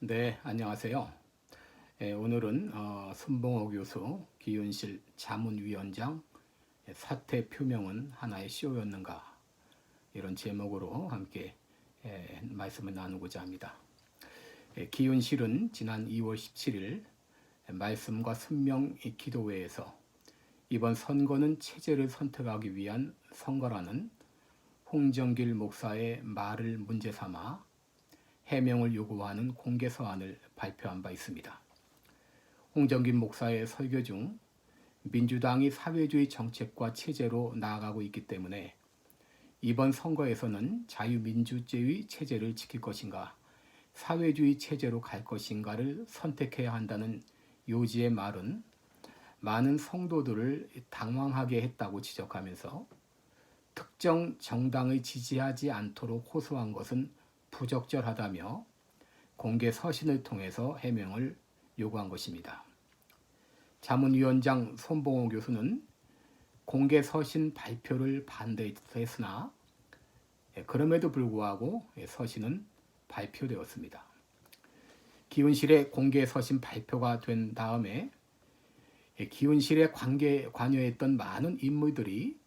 네, 안녕하세요. 오늘은 손봉호 교수, 기윤실 자문위원장 사퇴 표명은 하나의 쇼였는가 이런 제목으로 함께 말씀을 나누고자 합니다. 기윤실은 지난 2월 17일 말씀과 순명 기도회에서 이번 선거는 체제를 선택하기 위한 선거라는 홍정길 목사의 말을 문제 삼아 해명을 요구하는 공개 서한을 발표한 바 있습니다. 홍정길 목사의 설교 중 민주당이 사회주의 정책과 체제로 나아가고 있기 때문에 이번 선거에서는 자유민주주의 체제를 지킬 것인가 사회주의 체제로 갈 것인가를 선택해야 한다는 요지의 말은 많은 성도들을 당황하게 했다고 지적하면서 특정 정당을 지지하지 않도록 호소한 것은 부적절하다며 공개 서신을 통해서 해명을 요구한 것입니다. 자문위원장 손봉호 교수는 공개 서신 발표를 반대했으나 그럼에도 불구하고 서신은 발표되었습니다. 기훈실의 공개 서신 발표가 된 다음에 기훈실에 관여했던 많은 인물들이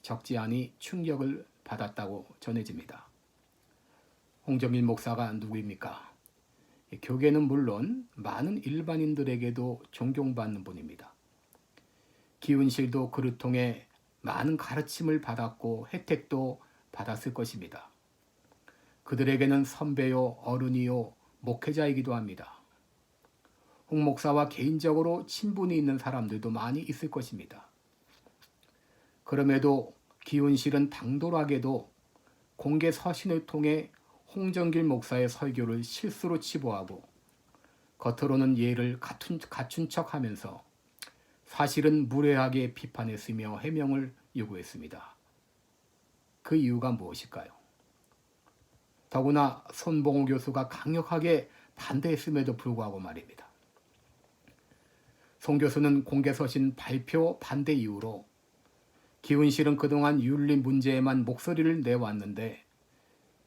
적지 않은 충격을 받았다고 전해집니다. 홍정길 목사가 누구입니까? 교계는 물론 많은 일반인들에게도 존경받는 분입니다. 기훈실도 그를 통해 많은 가르침을 받았고 혜택도 받았을 것입니다. 그들에게는 선배요, 어른이요, 목회자이기도 합니다. 홍 목사와 개인적으로 친분이 있는 사람들도 많이 있을 것입니다. 그럼에도 기훈실은 당돌하게도 공개 서신을 통해 홍정길 목사의 설교를 실수로 치부하고 겉으로는 예를 갖춘 척하면서 사실은 무례하게 비판했으며 해명을 요구했습니다. 그 이유가 무엇일까요? 더구나 손봉호 교수가 강력하게 반대했음에도 불구하고 말입니다. 손 교수는 공개 서신 발표 반대 이유로 기훈실은 그동안 윤리 문제에만 목소리를 내왔는데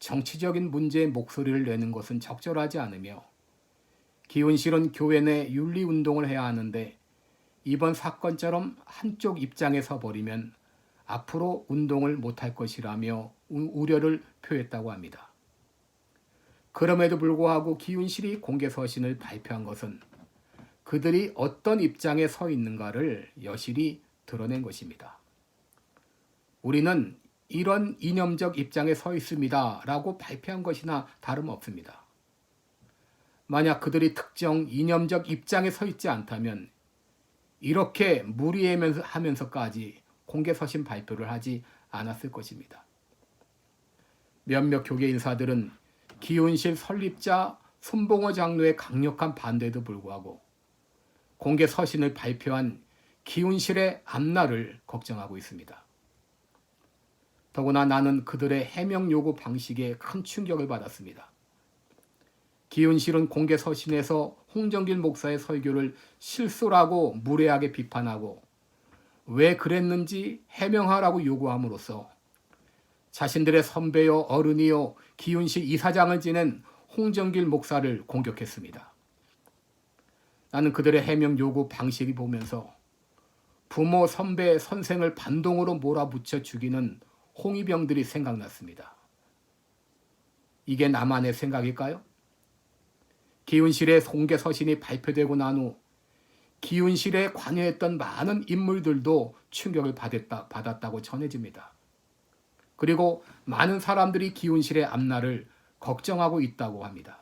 정치적인 문제에 목소리를 내는 것은 적절하지 않으며 기훈실은 교회 내 윤리운동을 해야 하는데 이번 사건처럼 한쪽 입장에 서버리면 앞으로 운동을 못할 것이라며 우려를 표했다고 합니다. 그럼에도 불구하고 기훈실이 공개 서신을 발표한 것은 그들이 어떤 입장에 서 있는가를 여실히 드러낸 것입니다. 우리는 이런 이념적 입장에 서 있습니다 라고 발표한 것이나 다름없습니다. 만약 그들이 특정 이념적 입장에 서 있지 않다면 이렇게 무리하면서까지 공개 서신 발표를 하지 않았을 것입니다. 몇몇 교계 인사들은 기훈실 설립자 손봉호 장로의 강력한 반대에도 불구하고 공개 서신을 발표한 기훈실의 앞날을 걱정하고 있습니다. 더구나 나는 그들의 해명 요구 방식에 큰 충격을 받았습니다. 기훈실은 공개 서신에서 홍정길 목사의 설교를 실수라고 무례하게 비판하고 왜 그랬는지 해명하라고 요구함으로써 자신들의 선배요 어른이요 기훈실 이사장을 지낸 홍정길 목사를 공격했습니다. 나는 그들의 해명 요구 방식을 보면서 부모, 선배, 선생을 반동으로 몰아붙여 죽이는 홍위병들이 생각났습니다. 이게 나만의 생각일까요? 기훈실의 공개 서신이 발표되고 난 후 기훈실에 관여했던 많은 인물들도 충격을 받았다고 전해집니다. 그리고 많은 사람들이 기훈실의 앞날을 걱정하고 있다고 합니다.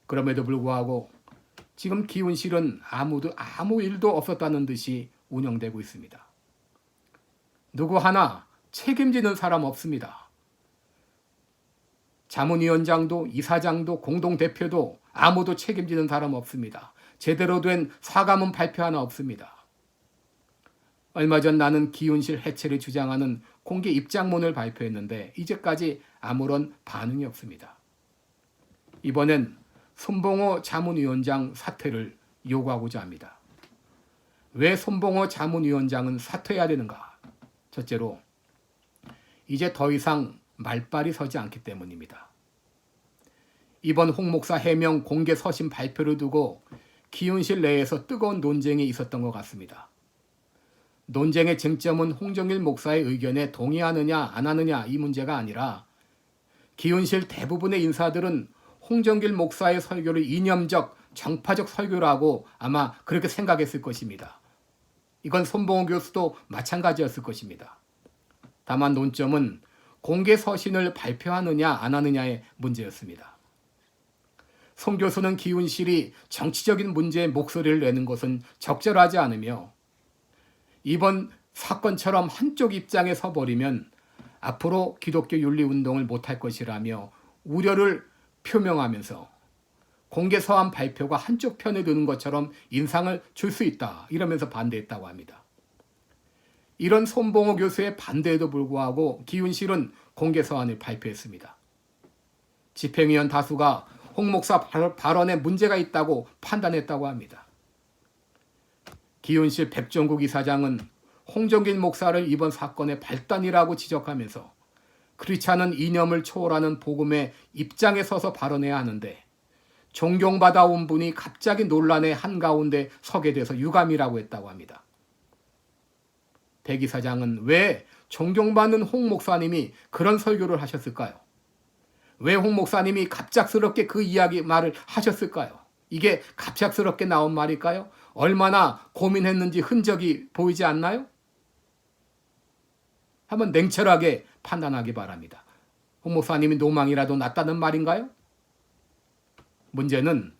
그럼에도 불구하고 지금 기훈실은 아무 일도 없었다는 듯이 운영되고 있습니다. 누구 하나 책임지는 사람 없습니다. 자문위원장도 이사장도 공동대표도 아무도 책임지는 사람 없습니다. 제대로 된 사과문 발표 하나 없습니다. 얼마 전 나는 기훈실 해체를 주장하는 공개 입장문을 발표했는데 이제까지 아무런 반응이 없습니다. 이번엔 손봉호 자문위원장 사퇴를 요구하고자 합니다. 왜 손봉호 자문위원장은 사퇴해야 되는가? 첫째로 이제 더 이상 말발이 서지 않기 때문입니다. 이번 홍 목사 해명 공개 서신 발표를 두고 기훈실 내에서 뜨거운 논쟁이 있었던 것 같습니다. 논쟁의 쟁점은 홍정일 목사의 의견에 동의하느냐 안 하느냐 이 문제가 아니라 기훈실 대부분의 인사들은 홍정길 목사의 설교를 이념적, 정파적 설교라고 아마 그렇게 생각했을 것입니다. 이건 손봉호 교수도 마찬가지였을 것입니다. 다만 논점은 공개 서신을 발표하느냐 안 하느냐의 문제였습니다. 송 교수는 기훈실이 정치적인 문제에 목소리를 내는 것은 적절하지 않으며 이번 사건처럼 한쪽 입장에 서버리면 앞으로 기독교 윤리운동을 못할 것이라며 우려를 표명하면서 공개 서한 발표가 한쪽 편에 드는 것처럼 인상을 줄 수 있다 이러면서 반대했다고 합니다. 이런 손봉호 교수의 반대에도 불구하고 기훈실은 공개 서한을 발표했습니다. 집행위원 다수가 홍 목사 발언에 문제가 있다고 판단했다고 합니다. 기훈실 백종국 이사장은 홍정길 목사를 이번 사건의 발단이라고 지적하면서 그렇지 않은 이념을 초월하는 복음의 입장에 서서 발언해야 하는데 존경받아온 분이 갑자기 논란의 한가운데 서게 돼서 유감이라고 했다고 합니다. 백 이사장은 왜 존경받는 홍 목사님이 그런 설교를 하셨을까요? 왜 홍 목사님이 갑작스럽게 그 이야기 말을 하셨을까요? 이게 갑작스럽게 나온 말일까요? 얼마나 고민했는지 흔적이 보이지 않나요? 한번 냉철하게 판단하기 바랍니다. 홍 목사님이 노망이라도 났다는 말인가요? 문제는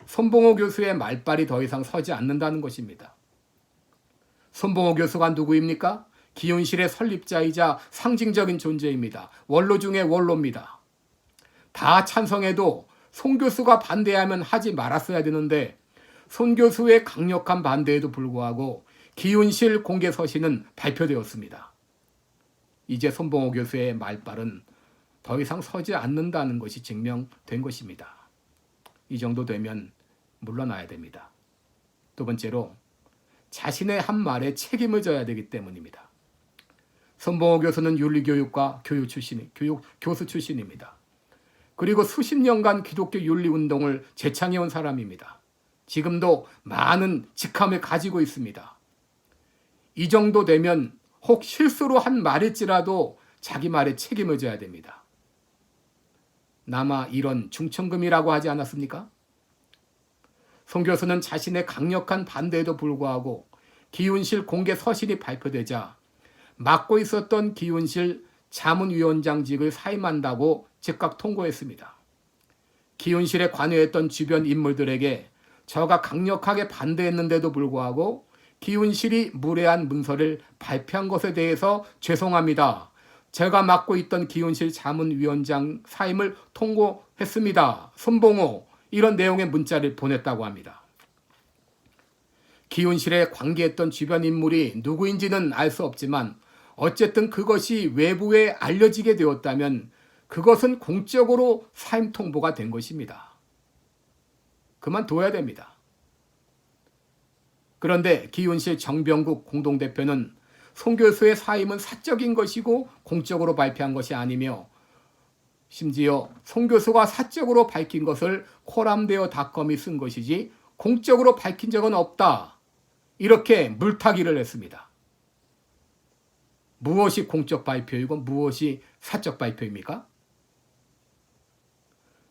손봉호 교수의 말발이 더 이상 서지 않는다는 것입니다. 손봉호 교수가 누구입니까? 기훈실의 설립자이자 상징적인 존재입니다. 원로 중에 원로입니다. 다 찬성해도 손 교수가 반대하면 하지 말았어야 되는데 손 교수의 강력한 반대에도 불구하고 기훈실 공개 서신은 발표되었습니다. 이제 손봉호 교수의 말발은 더 이상 서지 않는다는 것이 증명된 것입니다. 이 정도 되면 물러나야 됩니다. 두 번째로 자신의 한 말에 책임을 져야 되기 때문입니다. 손봉호 교수는 윤리교육과 교수 출신입니다. 그리고 수십 년간 기독교 윤리운동을 재창해온 사람입니다. 지금도 많은 직함을 가지고 있습니다. 이 정도 되면 혹 실수로 한 말일지라도 자기 말에 책임을 져야 됩니다. 남아 이런 중천금이라고 하지 않았습니까? 송 교수는 자신의 강력한 반대에도 불구하고 기훈실 공개 서신이 발표되자 맡고 있었던 기훈실 자문위원장직을 사임한다고 즉각 통보했습니다. 기훈실에 관여했던 주변 인물들에게 저가 강력하게 반대했는데도 불구하고 기훈실이 무례한 문서를 발표한 것에 대해서 죄송합니다. 제가 맡고 있던 기훈실 자문위원장 사임을 통보했습니다. 손봉호 이런 내용의 문자를 보냈다고 합니다. 기훈실에 관계했던 주변 인물이 누구인지는 알 수 없지만 어쨌든 그것이 외부에 알려지게 되었다면 그것은 공적으로 사임 통보가 된 것입니다. 그만둬야 됩니다. 그런데 기훈실 정병국 공동대표는 송 교수의 사임은 사적인 것이고 공적으로 발표한 것이 아니며 심지어 송 교수가 사적으로 밝힌 것을 코람데어닷컴이 쓴 것이지 공적으로 밝힌 적은 없다. 이렇게 물타기를 했습니다. 무엇이 공적 발표이고 무엇이 사적 발표입니까?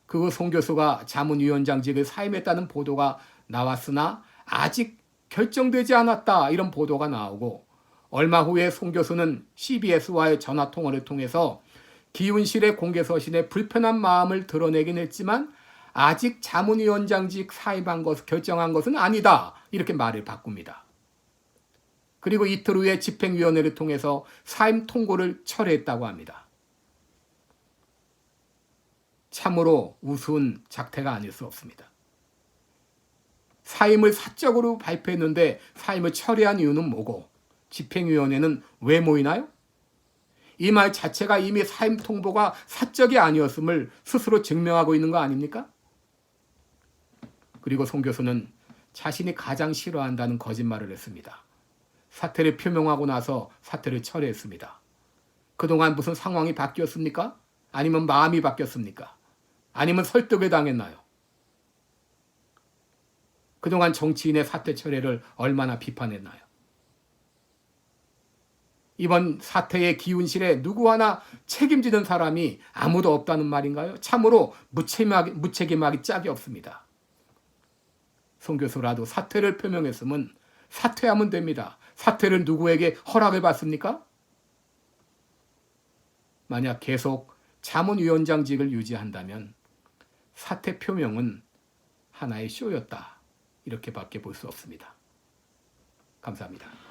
그 송 교수가 자문위원장직을 사임했다는 보도가 나왔으나 아직 결정되지 않았다 이런 보도가 나오고 얼마 후에 송 교수는 CBS와의 전화통화를 통해서 기훈실의 공개 서신에 불편한 마음을 드러내긴 했지만 아직 자문위원장직 사임한 것 결정한 것은 아니다 이렇게 말을 바꿉니다. 그리고 이틀 후에 집행위원회를 통해서 사임 통고를 철회했다고 합니다. 참으로 우스운 작태가 아닐 수 없습니다. 사임을 사적으로 발표했는데 사임을 철회한 이유는 뭐고 집행위원회는 왜 모이나요? 이 말 자체가 이미 사임 통보가 사적이 아니었음을 스스로 증명하고 있는 거 아닙니까? 그리고 송 교수는 자신이 가장 싫어한다는 거짓말을 했습니다. 사퇴를 표명하고 나서 사퇴를 철회했습니다. 그동안 무슨 상황이 바뀌었습니까? 아니면 마음이 바뀌었습니까? 아니면 설득을 당했나요? 그동안 정치인의 사퇴 철회를 얼마나 비판했나요? 이번 사태의 기운실에 누구 하나 책임지는 사람이 아무도 없다는 말인가요? 참으로 무책임하기 짝이 없습니다. 송 교수라도 사퇴를 표명했으면 사퇴하면 됩니다. 사퇴를 누구에게 허락을 받습니까? 만약 계속 자문위원장직을 유지한다면 사퇴 표명은 하나의 쇼였다. 이렇게밖에 볼 수 없습니다. 감사합니다.